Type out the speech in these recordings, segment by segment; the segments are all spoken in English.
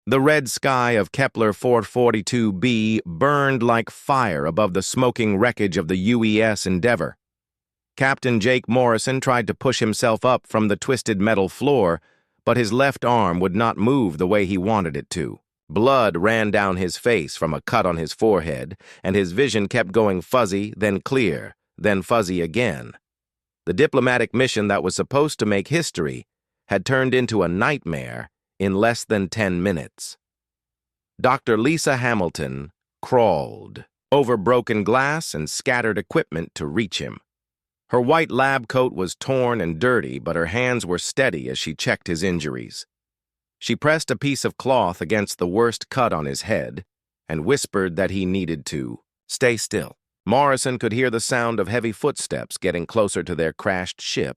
The red sky of Kepler 442b burned like fire above the smoking wreckage of the UES Endeavour. Captain Jake Morrison tried to push himself up from the twisted metal floor, but his left arm would not move the way he wanted it to. Blood ran down his face from a cut on his forehead, and his vision kept going fuzzy, then clear, then fuzzy again. The diplomatic mission that was supposed to make history had turned into a nightmare in less than 10 minutes. Dr. Lisa Hamilton crawled over broken glass and scattered equipment to reach him. Her white lab coat was torn and dirty, but her hands were steady as she checked his injuries. She pressed a piece of cloth against the worst cut on his head and whispered that he needed to stay still. Morrison could hear the sound of heavy footsteps getting closer to their crashed ship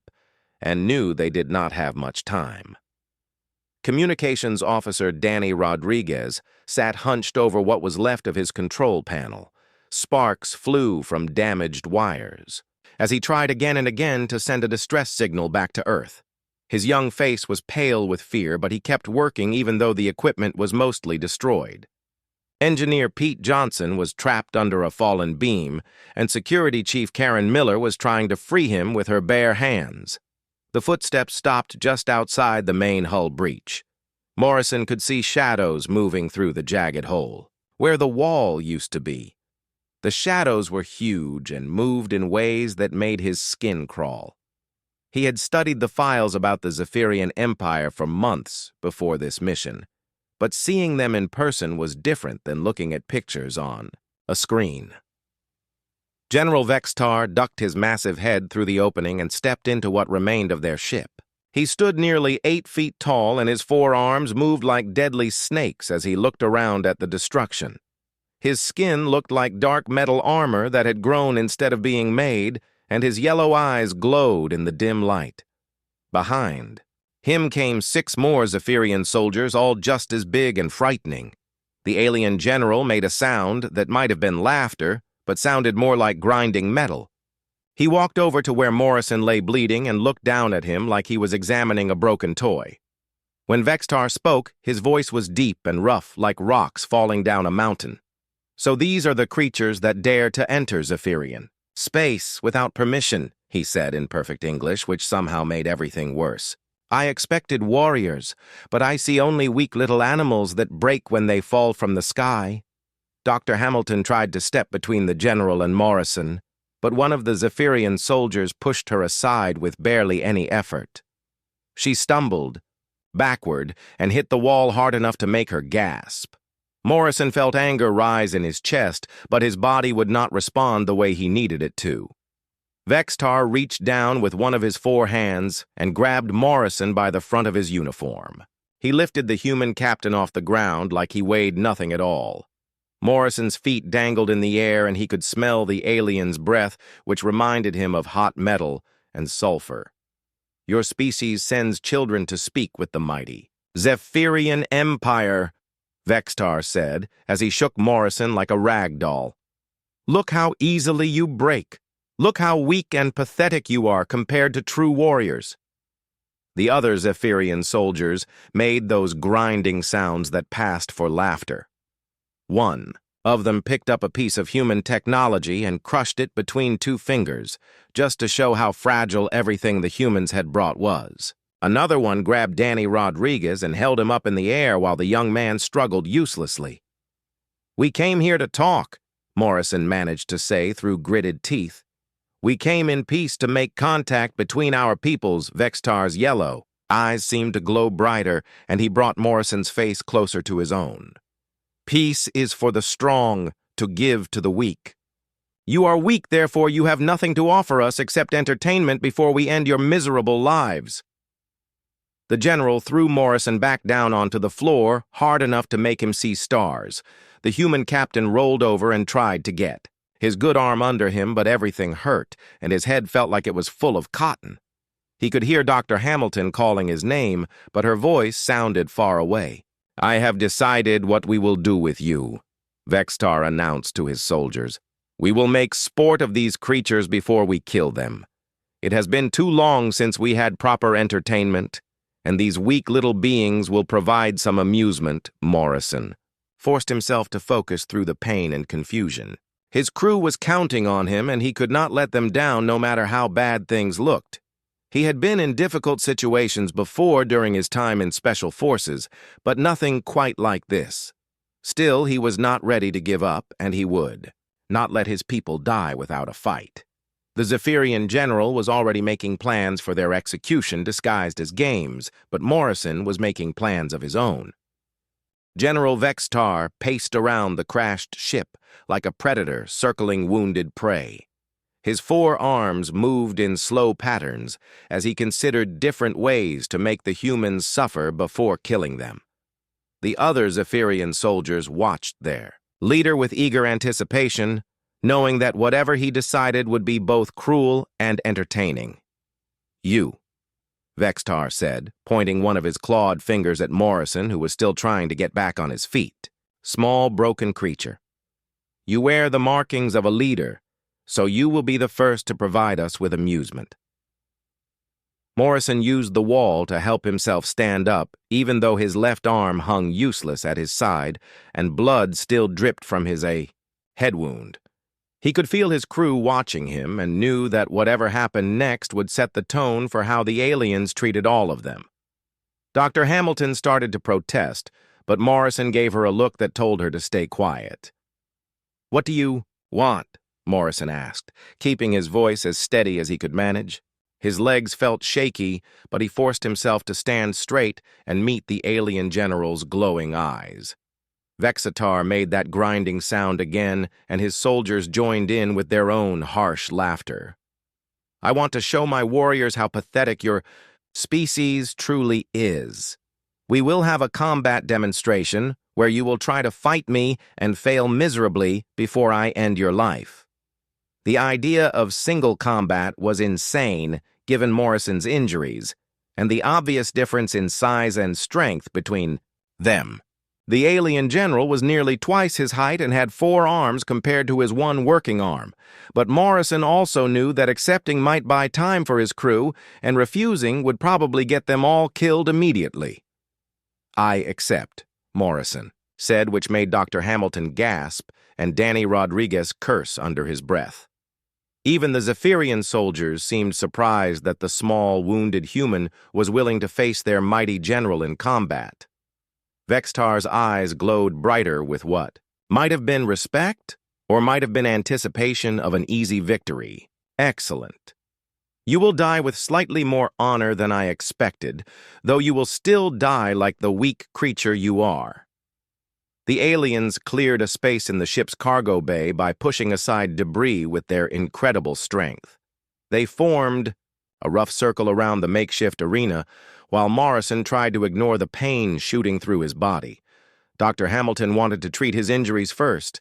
and knew they did not have much time. Communications Officer Danny Rodriguez sat hunched over what was left of his control panel. Sparks flew from damaged wires as he tried again and again to send a distress signal back to Earth. His young face was pale with fear, but he kept working even though the equipment was mostly destroyed. Engineer Pete Johnson was trapped under a fallen beam, and Security Chief Karen Miller was trying to free him with her bare hands. The footsteps stopped just outside the main hull breach. Morrison could see shadows moving through the jagged hole, where the wall used to be. The shadows were huge and moved in ways that made his skin crawl. He had studied the files about the Zephyrian Empire for months before this mission, but seeing them in person was different than looking at pictures on a screen. General Vextar ducked his massive head through the opening and stepped into what remained of their ship. He stood nearly 8 feet tall, and his forearms moved like deadly snakes as he looked around at the destruction. His skin looked like dark metal armor that had grown instead of being made, and his yellow eyes glowed in the dim light. Behind him came 6 more Zephyrian soldiers, all just as big and frightening. The alien general made a sound that might have been laughter, but sounded more like grinding metal. He walked over to where Morrison lay bleeding and looked down at him like he was examining a broken toy. When Vextar spoke, his voice was deep and rough, like rocks falling down a mountain. "So these are the creatures that dare to enter Zephyrian space without permission," he said in perfect English, which somehow made everything worse. "I expected warriors, but I see only weak little animals that break when they fall from the sky." Dr. Hamilton tried to step between the general and Morrison, but one of the Zephyrian soldiers pushed her aside with barely any effort. She stumbled backward and hit the wall hard enough to make her gasp. Morrison felt anger rise in his chest, but his body would not respond the way he needed it to. Vextar reached down with one of his 4 hands and grabbed Morrison by the front of his uniform. He lifted the human captain off the ground like he weighed nothing at all. Morrison's feet dangled in the air, and he could smell the alien's breath, which reminded him of hot metal and sulfur. "Your species sends children to speak with the mighty Zephyrian Empire," Vextar said as he shook Morrison like a rag doll. "Look how easily you break. Look how weak and pathetic you are compared to true warriors." The other Zephyrian soldiers made those grinding sounds that passed for laughter. One of them picked up a piece of human technology and crushed it between 2 fingers, just to show how fragile everything the humans had brought was. Another one grabbed Danny Rodriguez and held him up in the air while the young man struggled uselessly. "We came here to talk," Morrison managed to say through gritted teeth. "We came in peace to make contact between our peoples." Vextar's yellow eyes seemed to glow brighter, and he brought Morrison's face closer to his own. "Peace is for the strong to give to the weak. You are weak, therefore you have nothing to offer us except entertainment before we end your miserable lives." The general threw Morrison back down onto the floor hard enough to make him see stars. The human captain rolled over and tried to get his good arm under him, but everything hurt, and his head felt like it was full of cotton. He could hear Dr. Hamilton calling his name, but her voice sounded far away. "I have decided what we will do with you," Vextar announced to his soldiers. "We will make sport of these creatures before we kill them. It has been too long since we had proper entertainment, And these weak little beings will provide some amusement, Morrison forced himself to focus through the pain and confusion. His crew was counting on him, and he could not let them down no matter how bad things looked. He had been in difficult situations before during his time in Special Forces, but nothing quite like this. Still, he was not ready to give up, and he would not let his people die without a fight. The Zephyrian general was already making plans for their execution disguised as games, but Morrison was making plans of his own. General Vextar paced around the crashed ship like a predator circling wounded prey. His 4 arms moved in slow patterns as he considered different ways to make the humans suffer before killing them. The other Zephyrian soldiers watched their leader with eager anticipation, knowing that whatever he decided would be both cruel and entertaining. "You," Vextar said, pointing one of his clawed fingers at Morrison, who was still trying to get back on his feet. "Small, broken creature. You wear the markings of a leader, so you will be the first to provide us with amusement." Morrison used the wall to help himself stand up, even though his left arm hung useless at his side and blood still dripped from his head wound. He could feel his crew watching him and knew that whatever happened next would set the tone for how the aliens treated all of them. Dr. Hamilton started to protest, but Morrison gave her a look that told her to stay quiet. "What do you want?" Morrison asked, keeping his voice as steady as he could manage. His legs felt shaky, but he forced himself to stand straight and meet the alien general's glowing eyes. Vexatar made that grinding sound again, and his soldiers joined in with their own harsh laughter. "I want to show my warriors how pathetic your species truly is. We will have a combat demonstration where you will try to fight me and fail miserably before I end your life." The idea of single combat was insane, given Morrison's injuries, and the obvious difference in size and strength between them. The alien general was nearly twice his height and had 4 arms compared to his 1 working arm, but Morrison also knew that accepting might buy time for his crew, and refusing would probably get them all killed immediately. "I accept," Morrison said, which made Dr. Hamilton gasp and Danny Rodriguez curse under his breath. Even the Zephyrian soldiers seemed surprised that the small, wounded human was willing to face their mighty general in combat. Vextar's eyes glowed brighter with what might have been respect or might have been anticipation of an easy victory. "Excellent. You will die with slightly more honor than I expected, though you will still die like the weak creature you are." The aliens cleared a space in the ship's cargo bay by pushing aside debris with their incredible strength. They formed a rough circle around the makeshift arena, while Morrison tried to ignore the pain shooting through his body. Dr. Hamilton wanted to treat his injuries first,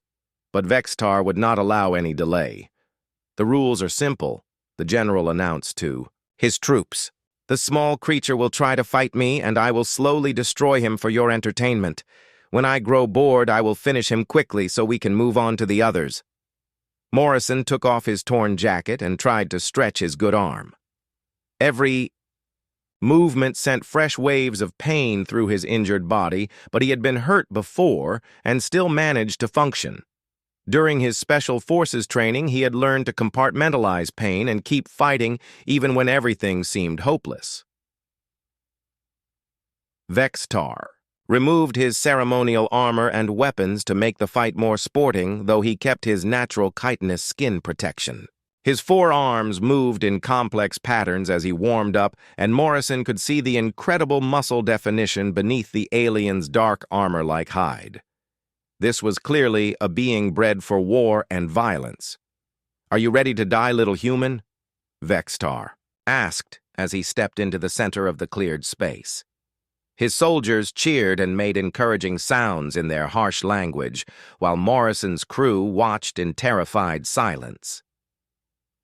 but Vextar would not allow any delay. "The rules are simple," the general announced to his troops. "The small creature will try to fight me, and I will slowly destroy him for your entertainment. When I grow bored, I will finish him quickly so we can move on to the others." Morrison took off his torn jacket and tried to stretch his good arm. Every movement sent fresh waves of pain through his injured body, but he had been hurt before and still managed to function. During his Special Forces training, he had learned to compartmentalize pain and keep fighting even when everything seemed hopeless. Vextar removed his ceremonial armor and weapons to make the fight more sporting, though he kept his natural chitinous skin protection. His 4 arms moved in complex patterns as he warmed up, and Morrison could see the incredible muscle definition beneath the alien's dark armor-like hide. This was clearly a being bred for war and violence. "Are you ready to die, little human?" Vextar asked as he stepped into the center of the cleared space. His soldiers cheered and made encouraging sounds in their harsh language, while Morrison's crew watched in terrified silence.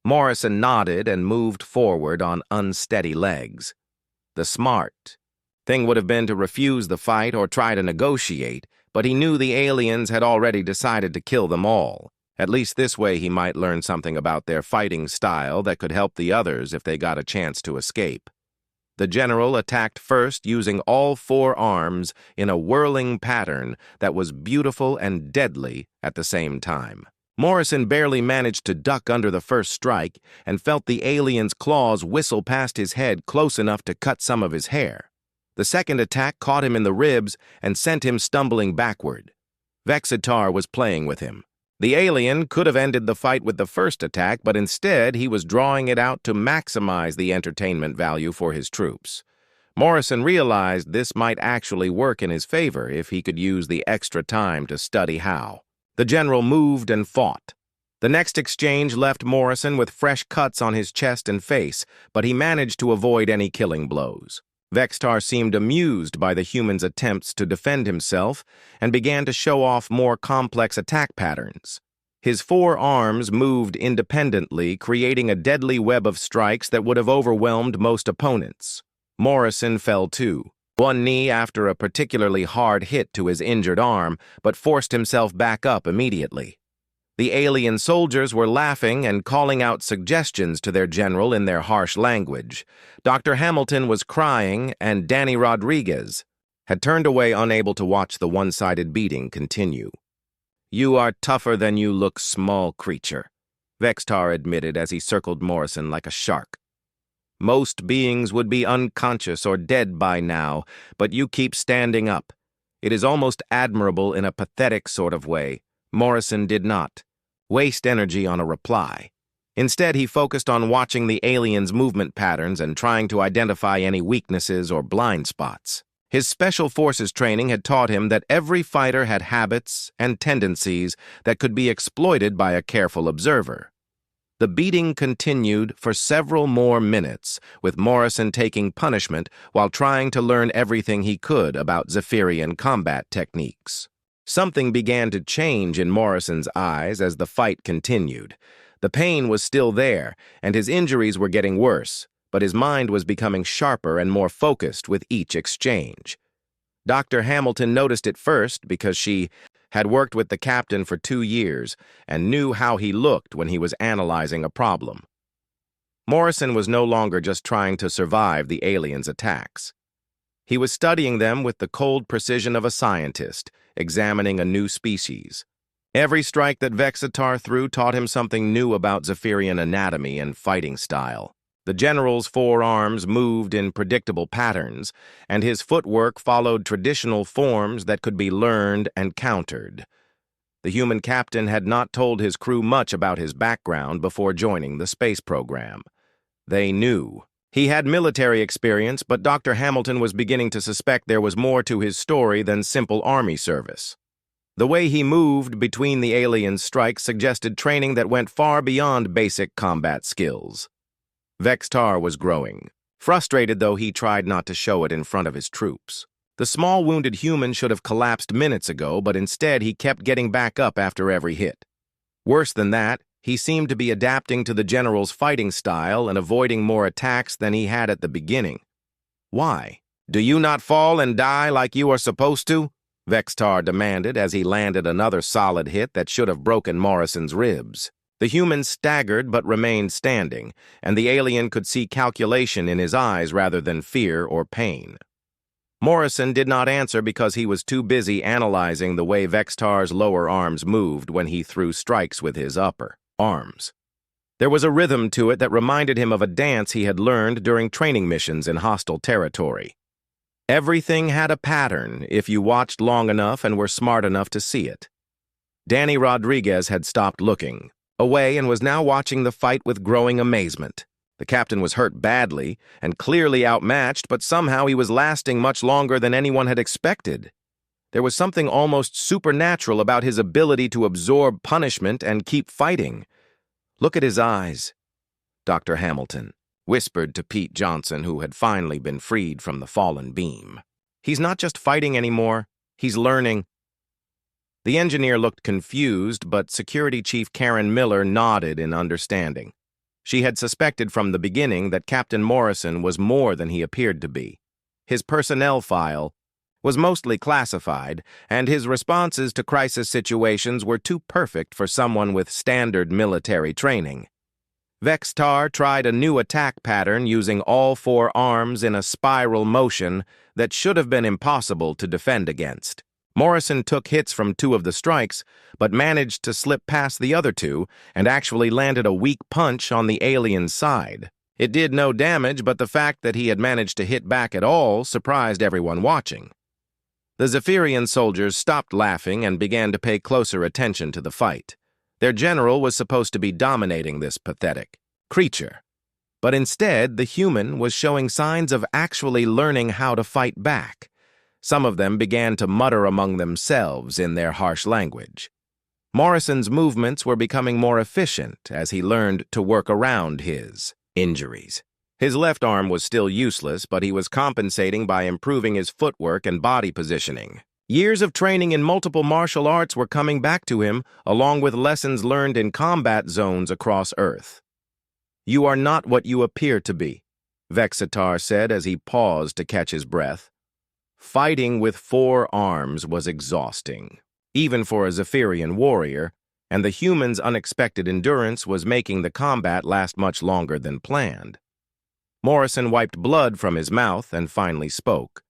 Morrison nodded and moved forward on unsteady legs. The smart thing would have been to refuse the fight or try to negotiate, but he knew the aliens had already decided to kill them all. At least this way he might learn something about their fighting style that could help the others if they got a chance to escape. The general attacked first using all four arms in a whirling pattern that was beautiful and deadly at the same time. Morrison barely managed to duck under the first strike and felt the alien's claws whistle past his head close enough to cut some of his hair. The second attack caught him in the ribs and sent him stumbling backward. Vexitar was playing with him. The alien could have ended the fight with the first attack, but instead he was drawing it out to maximize the entertainment value for his troops. Morrison realized this might actually work in his favor if he could use the extra time to study how. The general moved and fought. The next exchange left Morrison with fresh cuts on his chest and face, but he managed to avoid any killing blows. Vexitar seemed amused by the human's attempts to defend himself and began to show off more complex attack patterns. His four arms moved independently, creating a deadly web of strikes that would have overwhelmed most opponents. Morrison fell too, one knee after a particularly hard hit to his injured arm, but forced himself back up immediately. The alien soldiers were laughing and calling out suggestions to their general in their harsh language. Dr. Hamilton was crying, and Danny Rodriguez had turned away, unable to watch the one-sided beating continue. "You are tougher than you look, small creature," Vexitar admitted as he circled Morrison like a shark. "Most beings would be unconscious or dead by now, but you keep standing up. It is almost admirable in a pathetic sort of way." Morrison did not waste energy on a reply. Instead, he focused on watching the alien's movement patterns and trying to identify any weaknesses or blind spots. His Special Forces training had taught him that every fighter had habits and tendencies that could be exploited by a careful observer. The beating continued for several more minutes, with Morrison taking punishment while trying to learn everything he could about Zephyrian combat techniques. Something began to change in Morrison's eyes as the fight continued. The pain was still there, and his injuries were getting worse, but his mind was becoming sharper and more focused with each exchange. Dr. Hamilton noticed it first because she had worked with the captain for 2 years and knew how he looked when he was analyzing a problem. Morrison was no longer just trying to survive the aliens' attacks. He was studying them with the cold precision of a scientist, examining a new species. Every strike that Vexitar threw taught him something new about Zephyrian anatomy and fighting style. The general's four arms moved in predictable patterns, and his footwork followed traditional forms that could be learned and countered. The human captain had not told his crew much about his background before joining the space program. They knew. He had military experience, but Dr. Hamilton was beginning to suspect there was more to his story than simple army service. The way he moved between the alien strikes suggested training that went far beyond basic combat skills. Vexitar was growing. Frustrated, though, he tried not to show it in front of his troops. The small wounded human should have collapsed minutes ago, but instead he kept getting back up after every hit. Worse than that, he seemed to be adapting to the general's fighting style and avoiding more attacks than he had at the beginning. "Why? Do you not fall and die like you are supposed to?" Vexitar demanded as he landed another solid hit that should have broken Morrison's ribs. The human staggered but remained standing, and the alien could see calculation in his eyes rather than fear or pain. Morrison did not answer because he was too busy analyzing the way Vexitar's lower arms moved when he threw strikes with his upper arms. There was a rhythm to it that reminded him of a dance he had learned during training missions in hostile territory. Everything had a pattern if you watched long enough and were smart enough to see it. Danny Rodriguez had stopped looking away and was now watching the fight with growing amazement. The captain was hurt badly and clearly outmatched, but somehow he was lasting much longer than anyone had expected. There was something almost supernatural about his ability to absorb punishment and keep fighting. "Look at his eyes," Dr. Hamilton whispered to Pete Johnson, who had finally been freed from the fallen beam. "He's not just fighting anymore, he's learning." The engineer looked confused, but Security Chief Karen Miller nodded in understanding. She had suspected from the beginning that Captain Morrison was more than he appeared to be. His personnel file was mostly classified, and his responses to crisis situations were too perfect for someone with standard military training. Vextar tried a new attack pattern using all four arms in a spiral motion that should have been impossible to defend against. Morrison took hits from two of the strikes, but managed to slip past the other two and actually landed a weak punch on the alien's side. It did no damage, but the fact that he had managed to hit back at all surprised everyone watching. The Zephyrian soldiers stopped laughing and began to pay closer attention to the fight. Their general was supposed to be dominating this pathetic creature, but instead the human was showing signs of actually learning how to fight back. Some of them began to mutter among themselves in their harsh language. Morrison's movements were becoming more efficient as he learned to work around his injuries. His left arm was still useless, but he was compensating by improving his footwork and body positioning. Years of training in multiple martial arts were coming back to him, along with lessons learned in combat zones across Earth. "You are not what you appear to be," Vexatar said as he paused to catch his breath. Fighting with four arms was exhausting, even for a Zephyrian warrior, and the human's unexpected endurance was making the combat last much longer than planned. Morrison wiped blood from his mouth and finally spoke.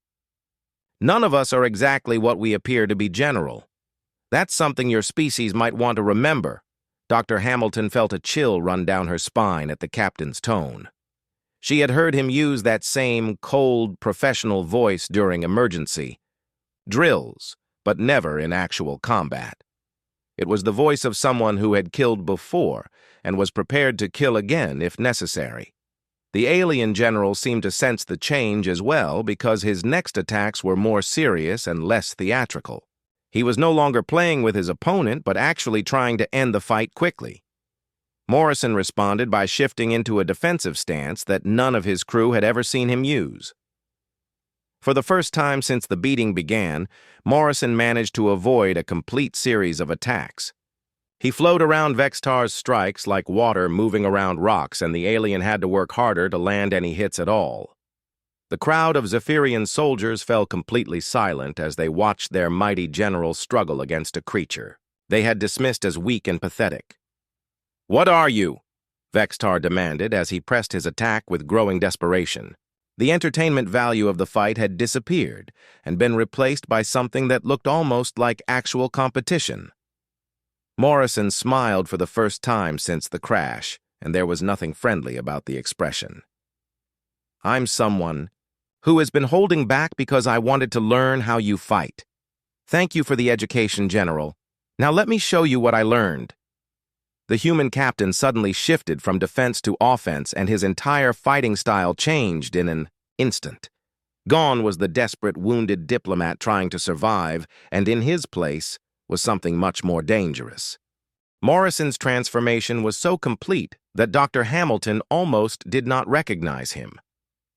"None of us are exactly what we appear to be, General. That's something your species might want to remember." Dr. Hamilton felt a chill run down her spine at the captain's tone. She had heard him use that same cold, professional voice during emergency drills, but never in actual combat. It was the voice of someone who had killed before and was prepared to kill again if necessary. The alien general seemed to sense the change as well because his next attacks were more serious and less theatrical. He was no longer playing with his opponent, but actually trying to end the fight quickly. Morrison responded by shifting into a defensive stance that none of his crew had ever seen him use. For the first time since the beating began, Morrison managed to avoid a complete series of attacks. He flowed around Vextar's strikes like water moving around rocks, and the alien had to work harder to land any hits at all. The crowd of Zephyrian soldiers fell completely silent as they watched their mighty general struggle against a creature they had dismissed as weak and pathetic. "What are you?" Vextar demanded as he pressed his attack with growing desperation. The entertainment value of the fight had disappeared and been replaced by something that looked almost like actual competition. Morrison smiled for the first time since the crash, and there was nothing friendly about the expression. "I'm someone who has been holding back because I wanted to learn how you fight. Thank you for the education, General. Now let me show you what I learned." The human captain suddenly shifted from defense to offense, and his entire fighting style changed in an instant. Gone was the desperate, wounded diplomat trying to survive, and in his place was something much more dangerous. Morrison's transformation was so complete that Dr. Hamilton almost did not recognize him.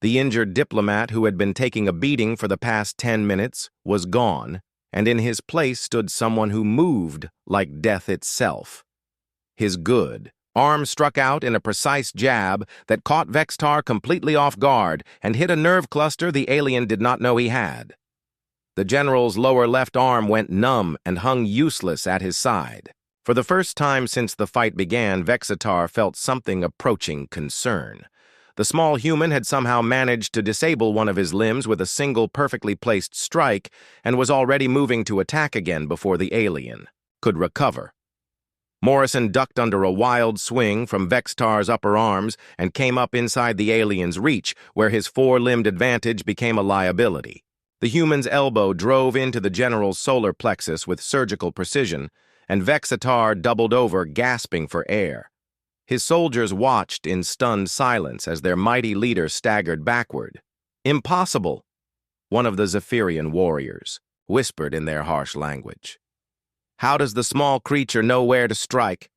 The injured diplomat who had been taking a beating for the past 10 minutes was gone, and in his place stood someone who moved like death itself. His good arm struck out in a precise jab that caught Vextar completely off guard and hit a nerve cluster the alien did not know he had. The general's lower left arm went numb and hung useless at his side. For the first time since the fight began, Vexatar felt something approaching concern. The small human had somehow managed to disable one of his limbs with a single perfectly placed strike and was already moving to attack again before the alien could recover. Morrison ducked under a wild swing from Vextar's upper arms and came up inside the alien's reach, where his four-limbed advantage became a liability. The human's elbow drove into the general's solar plexus with surgical precision, and Vexatar doubled over, gasping for air. His soldiers watched in stunned silence as their mighty leader staggered backward. "Impossible," one of the Zephyrian warriors whispered in their harsh language. "How does the small creature know where to strike?"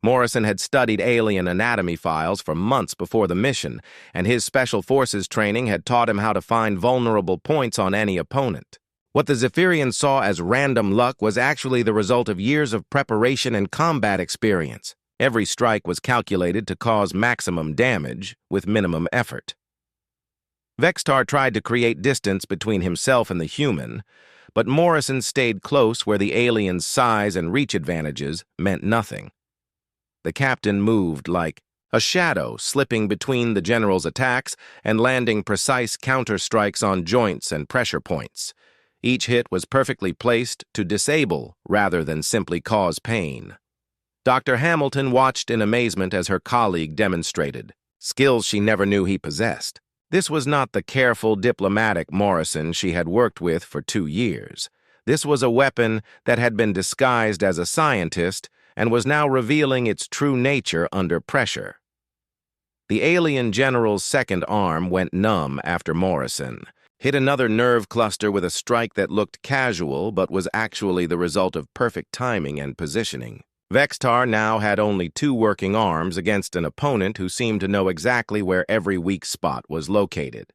Morrison had studied alien anatomy files for months before the mission, and his special forces training had taught him how to find vulnerable points on any opponent. What the Zephyrians saw as random luck was actually the result of years of preparation and combat experience. Every strike was calculated to cause maximum damage with minimum effort. Vextar tried to create distance between himself and the human, but Morrison stayed close where the alien's size and reach advantages meant nothing. The captain moved like a shadow slipping between the general's attacks and landing precise counter-strikes on joints and pressure points. Each hit was perfectly placed to disable rather than simply cause pain. Dr. Hamilton watched in amazement as her colleague demonstrated skills she never knew he possessed. This was not the careful, diplomatic Morrison she had worked with for 2 years. This was a weapon that had been disguised as a scientist and was now revealing its true nature under pressure. The alien general's second arm went numb after Morrison hit another nerve cluster with a strike that looked casual but was actually the result of perfect timing and positioning. Vextar now had only 2 working arms against an opponent who seemed to know exactly where every weak spot was located.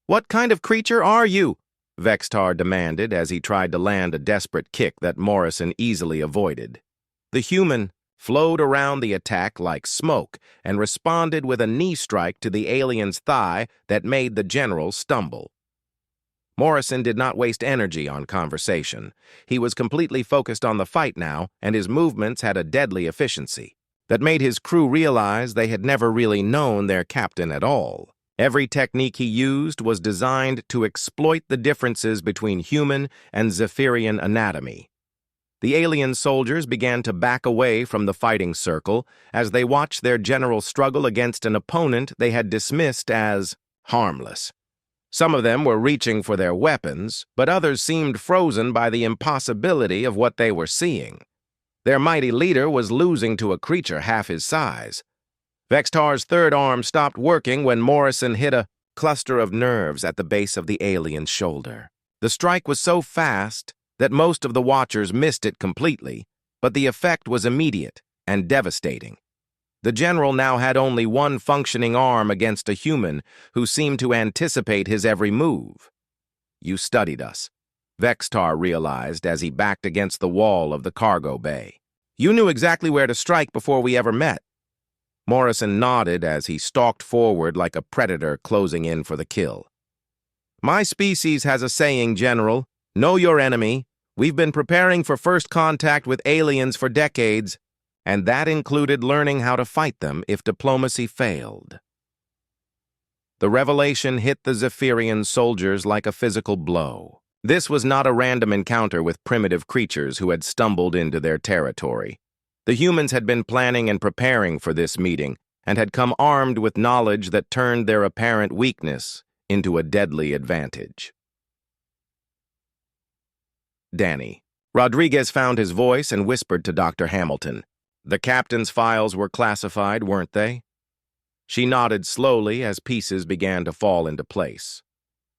"What kind of creature are you?" Vextar demanded as he tried to land a desperate kick that Morrison easily avoided. The human flowed around the attack like smoke and responded with a knee strike to the alien's thigh that made the general stumble. Morrison did not waste energy on conversation. He was completely focused on the fight now, and his movements had a deadly efficiency that made his crew realize they had never really known their captain at all. Every technique he used was designed to exploit the differences between human and Zephyrian anatomy. The alien soldiers began to back away from the fighting circle as they watched their general struggle against an opponent they had dismissed as harmless. Some of them were reaching for their weapons, but others seemed frozen by the impossibility of what they were seeing. Their mighty leader was losing to a creature half his size. Vextar's third arm stopped working when Morrison hit a cluster of nerves at the base of the alien's shoulder. The strike was so fast that most of the watchers missed it completely, but the effect was immediate and devastating. The general now had only 1 functioning arm against a human who seemed to anticipate his every move. "You studied us," Vextar realized as he backed against the wall of the cargo bay. "You knew exactly where to strike before we ever met." Morrison nodded as he stalked forward like a predator closing in for the kill. "My species has a saying, General. Know your enemy. We've been preparing for first contact with aliens for decades, and that included learning how to fight them if diplomacy failed." The revelation hit the Zephyrian soldiers like a physical blow. This was not a random encounter with primitive creatures who had stumbled into their territory. The humans had been planning and preparing for this meeting and had come armed with knowledge that turned their apparent weakness into a deadly advantage. Danny. Rodriguez found his voice and whispered to Dr. Hamilton. "The captain's files were classified, weren't they?" She nodded slowly as pieces began to fall into place.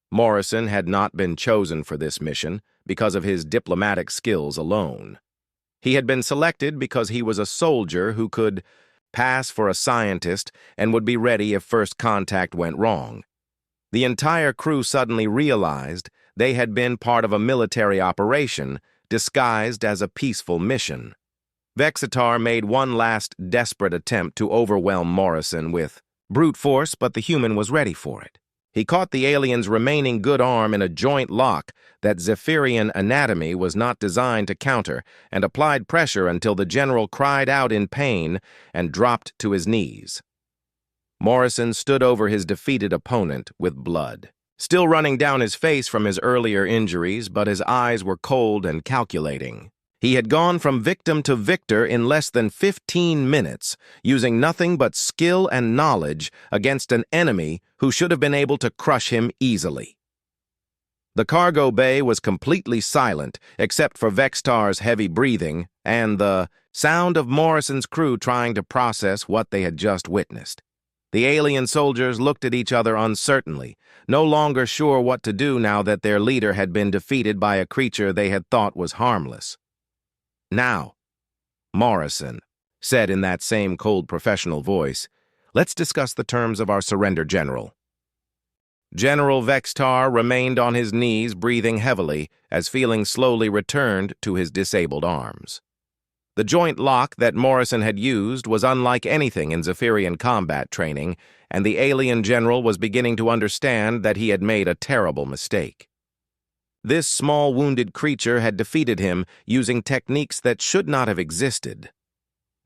Morrison had not been chosen for this mission because of his diplomatic skills alone. He had been selected because he was a soldier who could pass for a scientist and would be ready if first contact went wrong. The entire crew suddenly realized they had been part of a military operation disguised as a peaceful mission. Vextar made one last desperate attempt to overwhelm Morrison with brute force, but the human was ready for it. He caught the alien's remaining good arm in a joint lock that Zephyrian anatomy was not designed to counter and applied pressure until the general cried out in pain and dropped to his knees. Morrison stood over his defeated opponent with blood still running down his face from his earlier injuries, but his eyes were cold and calculating. He had gone from victim to victor in less than 15 minutes, using nothing but skill and knowledge against an enemy who should have been able to crush him easily. The cargo bay was completely silent, except for Vextar's heavy breathing and the sound of Morrison's crew trying to process what they had just witnessed. The alien soldiers looked at each other uncertainly, no longer sure what to do now that their leader had been defeated by a creature they had thought was harmless. "Now," Morrison said in that same cold professional voice, "let's discuss the terms of our surrender, General." General Vextar remained on his knees, breathing heavily, as feeling slowly returned to his disabled arms. The joint lock that Morrison had used was unlike anything in Zephyrian combat training, and the alien general was beginning to understand that he had made a terrible mistake. This small wounded creature had defeated him using techniques that should not have existed.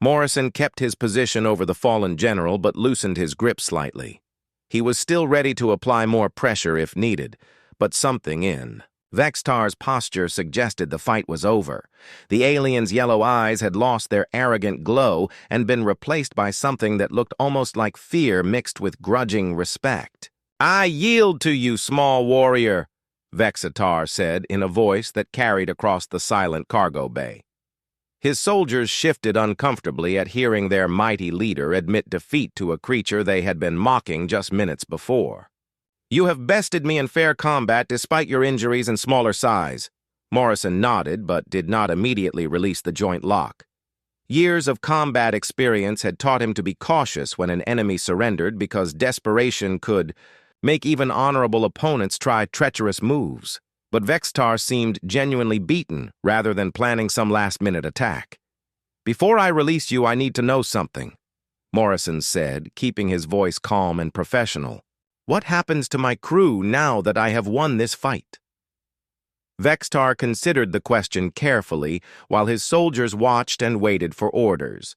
Morrison kept his position over the fallen general but loosened his grip slightly. He was still ready to apply more pressure if needed, but something in Vextar's posture suggested the fight was over. The alien's yellow eyes had lost their arrogant glow and been replaced by something that looked almost like fear mixed with grudging respect. "I yield to you, small warrior," Vextar said in a voice that carried across the silent cargo bay. His soldiers shifted uncomfortably at hearing their mighty leader admit defeat to a creature they had been mocking just minutes before. "You have bested me in fair combat despite your injuries and smaller size." Morrison nodded but did not immediately release the joint lock. Years of combat experience had taught him to be cautious when an enemy surrendered because desperation could make even honorable opponents try treacherous moves. But Vextar seemed genuinely beaten rather than planning some last-minute attack. "Before I release you, I need to know something," Morrison said, keeping his voice calm and professional. "What happens to my crew now that I have won this fight?" Vextar considered the question carefully while his soldiers watched and waited for orders.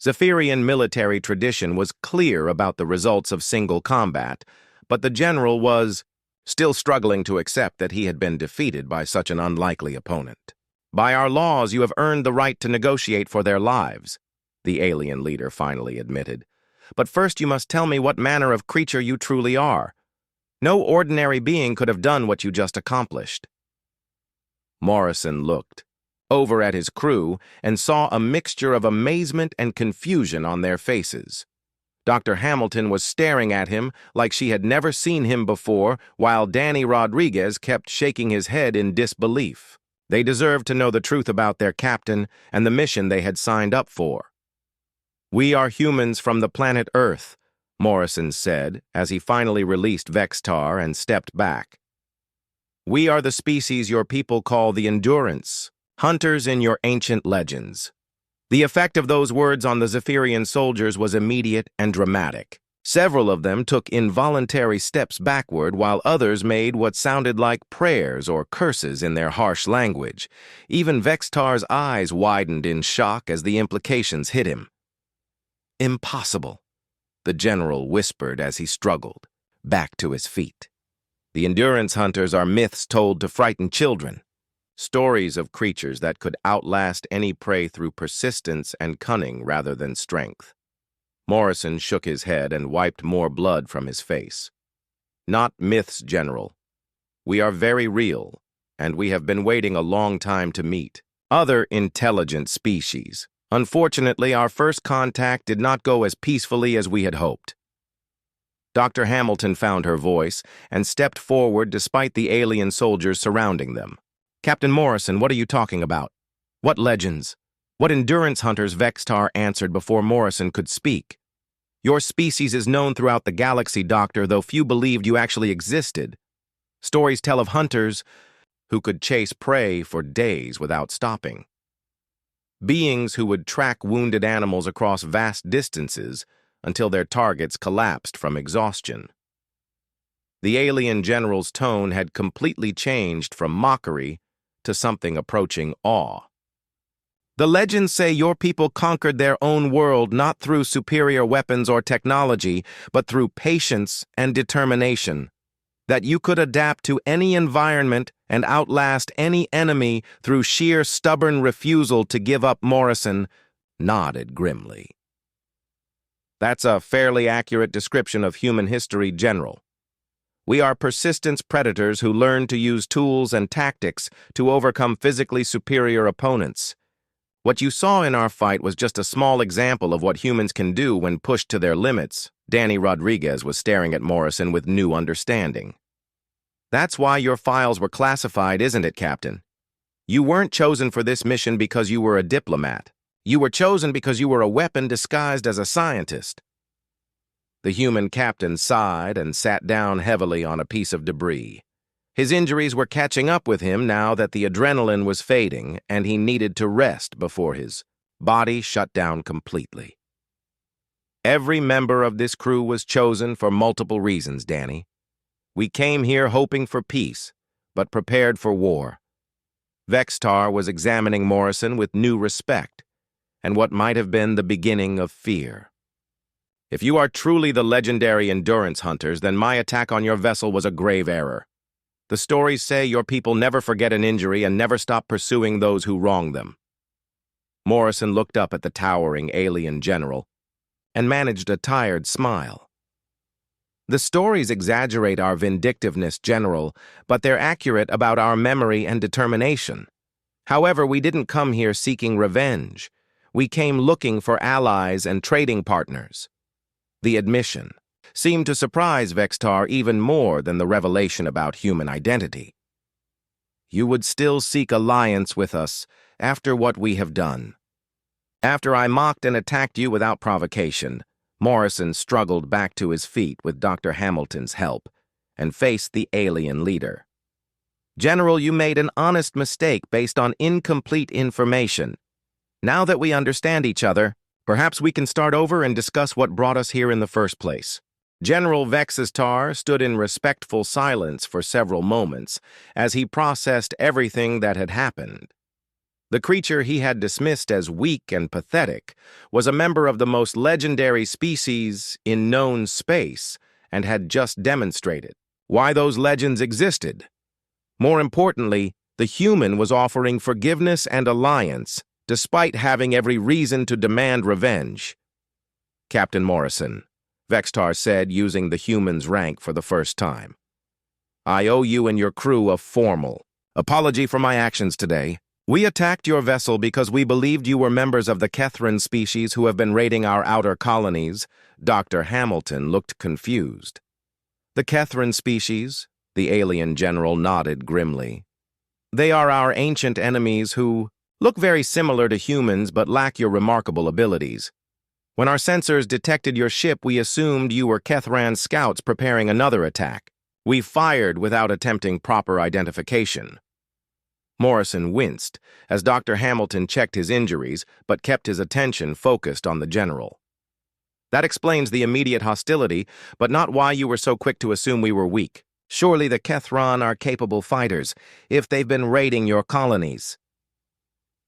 Zephyrian military tradition was clear about the results of single combat, but the general was still struggling to accept that he had been defeated by such an unlikely opponent. "By our laws, you have earned the right to negotiate for their lives," the alien leader finally admitted. "But first you must tell me what manner of creature you truly are. No ordinary being could have done what you just accomplished." Morrison looked over at his crew and saw a mixture of amazement and confusion on their faces. Dr. Hamilton was staring at him like she had never seen him before, while Danny Rodriguez kept shaking his head in disbelief. They deserved to know the truth about their captain and the mission they had signed up for. "We are humans from the planet Earth," Morrison said as he finally released Vextar and stepped back. "We are the species your people call the Endurance, hunters in your ancient legends." The effect of those words on the Zephyrian soldiers was immediate and dramatic. Several of them took involuntary steps backward while others made what sounded like prayers or curses in their harsh language. Even Vextar's eyes widened in shock as the implications hit him. "Impossible," the general whispered as he struggled back to his feet. "The Endurance hunters are myths told to frighten children. Stories of creatures that could outlast any prey through persistence and cunning rather than strength." Morrison shook his head and wiped more blood from his face. "Not myths, General. We are very real, and we have been waiting a long time to meet other intelligent species. Unfortunately, our first contact did not go as peacefully as we had hoped." Dr. Hamilton found her voice and stepped forward despite the alien soldiers surrounding them. "Captain Morrison, what are you talking about? What legends? What endurance hunters?" Vextar answered before Morrison could speak. "Your species is known throughout the galaxy, Doctor, though few believed you actually existed. Stories tell of hunters who could chase prey for days without stopping. Beings who would track wounded animals across vast distances until their targets collapsed from exhaustion." The alien general's tone had completely changed from mockery to something approaching awe. "The legends say your people conquered their own world not through superior weapons or technology, but through patience and determination. That you could adapt to any environment and outlast any enemy through sheer stubborn refusal to give up." Morrison nodded grimly. "That's a fairly accurate description of human history, General. We are persistence predators who learn to use tools and tactics to overcome physically superior opponents. What you saw in our fight was just a small example of what humans can do when pushed to their limits." Danny Rodriguez was staring at Morrison with new understanding. "That's why your files were classified, isn't it, Captain? You weren't chosen for this mission because you were a diplomat. You were chosen because you were a weapon disguised as a scientist." The human captain sighed and sat down heavily on a piece of debris. His injuries were catching up with him now that the adrenaline was fading, and he needed to rest before his body shut down completely. "Every member of this crew was chosen for multiple reasons, Danny. We came here hoping for peace, but prepared for war." Vextar was examining Morrison with new respect. and what might have been the beginning of fear. If you are truly the legendary endurance hunters, then my attack on your vessel was a grave error. The stories say your people never forget an injury and never stop pursuing those who wrong them. Morrison looked up at the towering alien general and managed a tired smile. The stories exaggerate our vindictiveness, General, but they're accurate about our memory and determination. However, we didn't come here seeking revenge. We came looking for allies and trading partners. The admission seemed to surprise Vextar even more than the revelation about human identity. You would still seek alliance with us after what we have done. After I mocked and attacked you without provocation, Morrison struggled back to his feet with Dr. Hamilton's help and faced the alien leader. General, you made an honest mistake based on incomplete information. Now that we understand each other, perhaps we can start over and discuss what brought us here in the first place. General Vexistar stood in respectful silence for several moments as he processed everything that had happened. The creature he had dismissed as weak and pathetic was a member of the most legendary species in known space and had just demonstrated why those legends existed. More importantly, the human was offering forgiveness and alliance despite having every reason to demand revenge. Captain Morrison, Vextar said, using the human's rank for the first time. I owe you and your crew a formal apology for my actions today. We attacked your vessel because we believed you were members of the Kethran species who have been raiding our outer colonies. Dr. Hamilton looked confused. The Kethran species? The alien general nodded grimly. They are our ancient enemies who look very similar to humans but lack your remarkable abilities. When our sensors detected your ship, we assumed you were Kethran scouts preparing another attack. We fired without attempting proper identification. Morrison winced as Dr. Hamilton checked his injuries but kept his attention focused on the general. That explains the immediate hostility, but not why you were so quick to assume we were weak. Surely the Kethran are capable fighters if they've been raiding your colonies.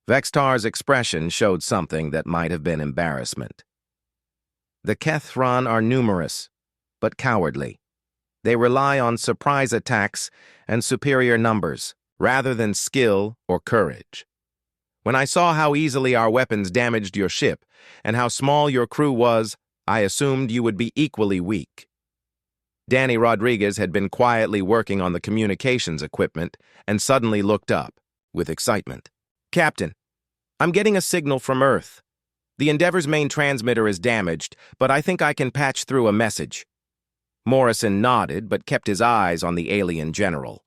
Vextar's expression showed something that might have been embarrassment. The Kethran are numerous, but cowardly. They rely on surprise attacks and superior numbers, rather than skill or courage. When I saw how easily our weapons damaged your ship and how small your crew was, I assumed you would be equally weak. Danny Rodriguez had been quietly working on the communications equipment and suddenly looked up with excitement. Captain, I'm getting a signal from Earth. The Endeavor's main transmitter is damaged, but I think I can patch through a message. Morrison nodded but kept his eyes on the alien general.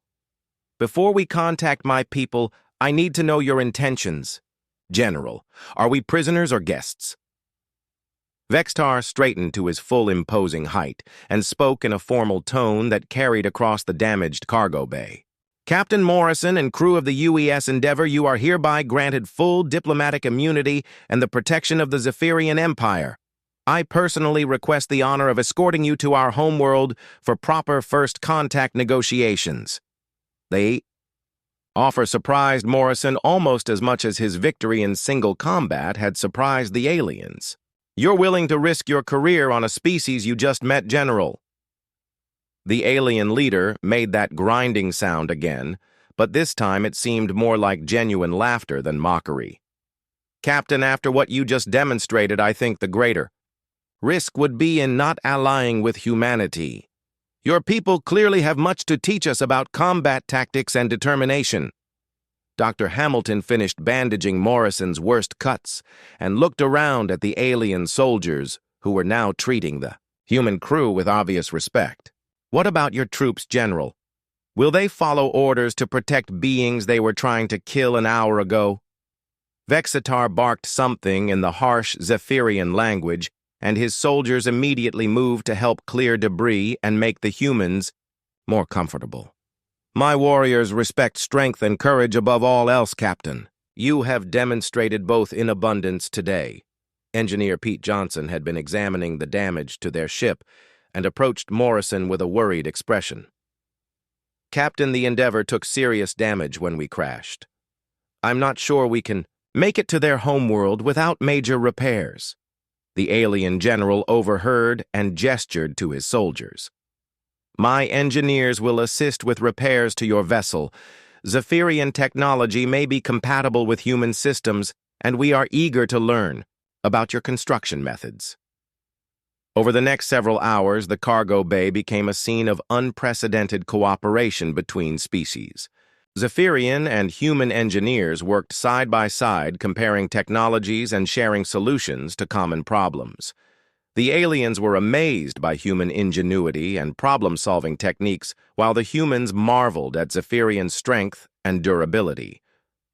Before we contact my people, I need to know your intentions. General, are we prisoners or guests? Vextar straightened to his full imposing height and spoke in a formal tone that carried across the damaged cargo bay. Captain Morrison and crew of the UES Endeavor, you are hereby granted full diplomatic immunity and the protection of the Zephyrian Empire. I personally request the honor of escorting you to our homeworld for proper first contact negotiations. The offer surprised Morrison almost as much as his victory in single combat had surprised the aliens. You're willing to risk your career on a species you just met, General. The alien leader made that grinding sound again, but this time it seemed more like genuine laughter than mockery. Captain, after what you just demonstrated, I think the greater risk would be in not allying with humanity. Your people clearly have much to teach us about combat tactics and determination. Dr. Hamilton finished bandaging Morrison's worst cuts and looked around at the alien soldiers who were now treating the human crew with obvious respect. What about your troops, General? Will they follow orders to protect beings they were trying to kill an hour ago? Vexitar barked something in the harsh Zephyrian language, and his soldiers immediately moved to help clear debris and make the humans more comfortable. My warriors respect strength and courage above all else, Captain. You have demonstrated both in abundance today. Engineer Pete Johnson had been examining the damage to their ship and approached Morrison with a worried expression. Captain, the Endeavor took serious damage when we crashed. I'm not sure we can make it to their homeworld without major repairs. The alien general overheard and gestured to his soldiers. My engineers will assist with repairs to your vessel. Zephyrian technology may be compatible with human systems, and we are eager to learn about your construction methods. Over the next several hours, the cargo bay became a scene of unprecedented cooperation between species. Zephyrian and human engineers worked side by side, comparing technologies and sharing solutions to common problems. The aliens were amazed by human ingenuity and problem-solving techniques, while the humans marveled at Zephyrian's strength and durability.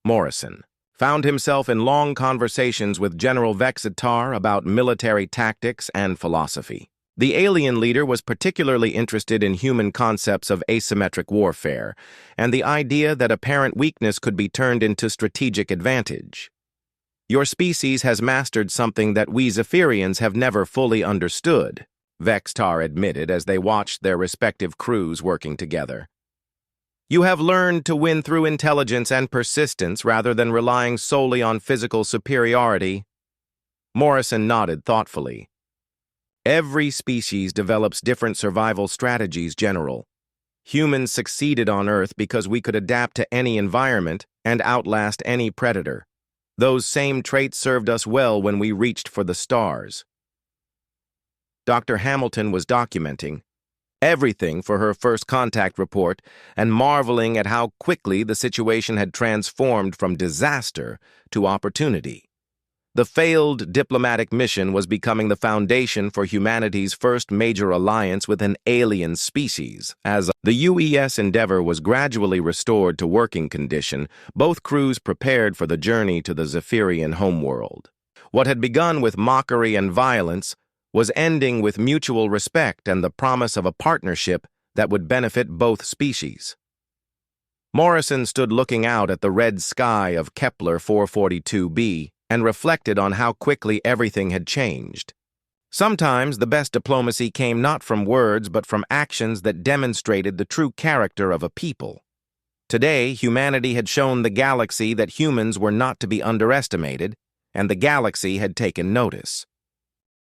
Morrison found himself in long conversations with General Vexitar about military tactics and philosophy. The alien leader was particularly interested in human concepts of asymmetric warfare and the idea that apparent weakness could be turned into strategic advantage. Your species has mastered something that we Zephyrians have never fully understood, Vexitar admitted as they watched their respective crews working together. You have learned to win through intelligence and persistence rather than relying solely on physical superiority. Morrison nodded thoughtfully. Every species develops different survival strategies, General. Humans succeeded on Earth because we could adapt to any environment and outlast any predator. Those same traits served us well when we reached for the stars. Dr. Hamilton was documenting everything for her first contact report and marveling at how quickly the situation had transformed from disaster to opportunity. The failed diplomatic mission was becoming the foundation for humanity's first major alliance with an alien species. As the UES Endeavour was gradually restored to working condition, both crews prepared for the journey to the Zephyrian homeworld. What had begun with mockery and violence was ending with mutual respect and the promise of a partnership that would benefit both species. Morrison stood looking out at the red sky of Kepler 442b and reflected on how quickly everything had changed. Sometimes the best diplomacy came not from words but from actions that demonstrated the true character of a people. Today, humanity had shown the galaxy that humans were not to be underestimated, and the galaxy had taken notice.